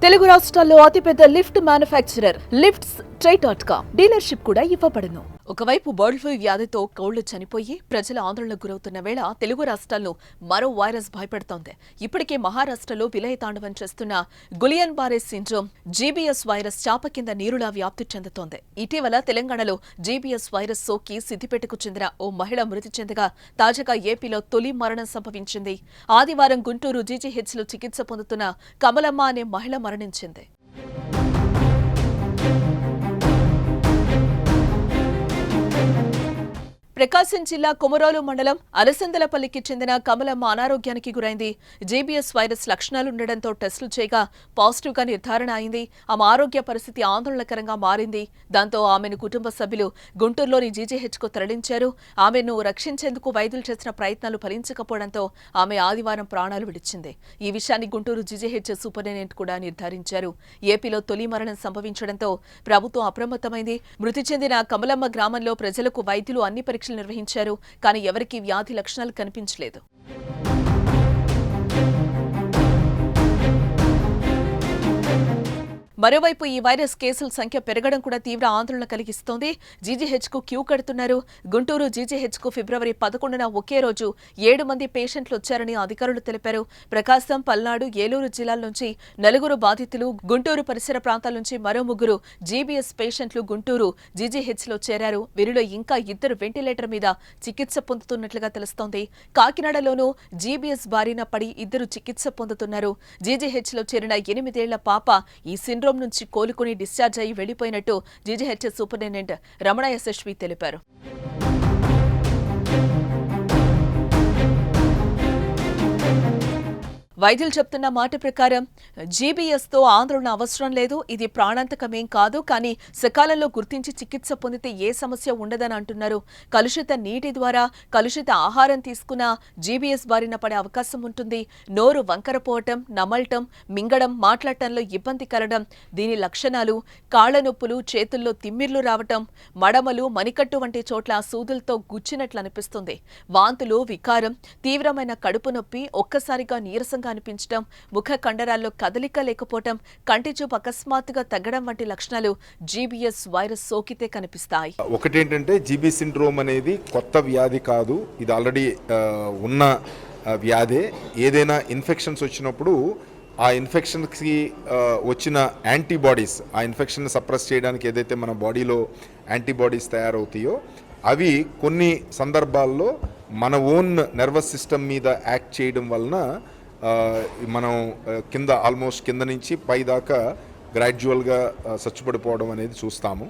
తెలుగు రాష్ట్రాల్లో అతిపెద్ద lift manufacturer lifts ట్రై.com dealership కూడా ఇవ్వబడును. ఒకవైపు బర్డ్ ఫ్లూ వ్యాధితో కోళ్లు చనిపోయి ప్రజల ఆందోళనకు గురవుతున్న వేళ తెలుగు రాష్ట్రాలను మరో వైరస్ భయపెడుతోంది. ఇప్పటికే మహారాష్ట్రలో విలయతాండవం చేస్తున్న గులియన్ బారే సిండ్రోమ్ జీబీఎస్ వైరస్ చాప కింద నీరులా వ్యాప్తి చెందుతోంది. ఇటీవల తెలంగాణలో జీబీఎస్ వైరస్ సోకి సిద్దిపేటకు చెందిన ఓ మహిళ మృతి చెందగా తాజాగా ఏపీలో తొలి మరణం సంభవించింది. ఆదివారం గుంటూరు జీజీహెచ్లో చికిత్స పొందుతున్న కమలమ్మ అనే మహిళ మరణించింది. ప్రకాశం జిల్లా కొమరోలు మండలం అలసందలపల్లికి చెందిన కమలమ్మ అనారోగ్యానికి గురైంది. జీబీఎస్ వైరస్ లక్షణాలుండటంతో టెస్టులు చేయగా పాజిటివ్గా నిర్ధారణ అయింది. ఆమె ఆరోగ్య పరిస్థితి ఆందోళనకరంగా మారింది. దాంతో ఆమెను కుటుంబ సభ్యులు గుంటూరులోని జీజీహెచ్కు తరలించారు. ఆమెను రక్షించేందుకు వైద్యులు చేసిన ప్రయత్నాలు ఫలించకపోవడంతో ఆమె ఆదివారం ప్రాణాలు విడిచింది. ఈ విషయాన్ని గుంటూరు జీజీహెచ్ సూపరింటెండెంట్ కూడా నిర్ధారించారు. ఏపీలో తొలి మరణం సంభవించడంతో ప్రభుత్వం అప్రమత్తమైంది. మృతి చెందిన కమలమ్మ గ్రామంలో ప్రజలకు వైద్యులు అన్ని పరీక్షలు నిర్వహించారు. కానీ ఎవరికీ వ్యాధి లక్షణాలు కనిపించలేదు. మరోవైపు ఈ వైరస్ కేసుల సంఖ్య పెరగడం కూడా తీవ్ర ఆందోళన కలిగిస్తోంది. జీజీహెచ్కు క్యూ కడుతున్నారు. గుంటూరు జీజీహెచ్కు ఫిబ్రవరి 11న ఒకే రోజు 7 మంది పేషెంట్లు వచ్చారని అధికారులు తెలిపారు. ప్రకాశం, పల్నాడు, ఏలూరు జిల్లాల నుంచి 4 బాధితులు, గుంటూరు పరిసర ప్రాంతాల నుంచి మరో 3 జీబీఎస్ పేషెంట్లు గుంటూరు జీజీహెచ్లో చేరారు. వీరిలో ఇంకా 2 వెంటిలేటర్ మీద చికిత్స పొందుతున్నట్లుగా తెలుస్తోంది. కాకినాడలోనూ జీబీఎస్ బారిన పడి 2 చికిత్స పొందుతున్నారు. జీజీహెచ్లో చేరిన 8 ఏళ్ల పాప ఈ సిండ్రోమ్ నుంచి కోలుకుని డిశ్చార్జ్ అయి వెళ్లిపోయినట్టు జీజీహెచ్ సూపరింటెండెంట్ రమణ యశస్వి తెలిపారు. వైద్యులు చెప్తున్న మాట ప్రకారం జీబీఎస్తో ఆందోళన అవసరం లేదు. ఇది ప్రాణాంతకమేం కాదు. కానీ సకాలంలో గుర్తించి చికిత్స పొందితే ఏ సమస్య ఉండదని అంటున్నారు. కలుషిత నీటి ద్వారా కలుషిత ఆహారం తీసుకున్న జీబీఎస్ బారిన పడే అవకాశం ఉంటుంది. నోరు వంకరపోవటం, నమలటం, మింగడం, మాట్లాడటంలో ఇబ్బంది కలగడం దీని లక్షణాలు. కాళ్ల నొప్పులు, చేతుల్లో తిమ్మిర్లు రావటం, మడమలు, మణికట్టు వంటి చోట్ల సూదులతో గుచ్చినట్లు అనిపిస్తుంది. వాంతులు, వికారం, తీవ్రమైన కడుపు నొప్పి, ఒక్కసారిగా నీరసంగా అనిపించడం, ముఖ కండరాల్లో కదలిక లేకపోవటం, కంటి చూపు అకస్మాత్తుగా తగ్గడం వంటి లక్షణాలు జీబీఎస్ వైరస్ సోకితే కనిపిస్తాయి. ఒకటేంటంటే జీబీ సిండ్రోమ్ అనేది కొత్త వ్యాధి కాదు. ఇది ఆల్రెడీ ఉన్న వ్యాధే. ఏదైనా ఇన్ఫెక్షన్స్ వచ్చినప్పుడు ఆ ఇన్ఫెక్షన్కి వచ్చిన యాంటీబాడీస్, ఆ ఇన్ఫెక్షన్ సప్రెస్ చేయడానికి ఏదైతే మన బాడీలో యాంటీబాడీస్ తయారవుతాయో అవి కొన్ని సందర్భాల్లో మన ఓన్ నర్వస్ సిస్టమ్ మీద యాక్ట్ చేయడం వలన మనం కింద ఆల్మోస్ట్ కింద నుంచి పై దాకా గ్రాడ్యువల్గా చచ్చుపడిపోవడం అనేది చూస్తాము.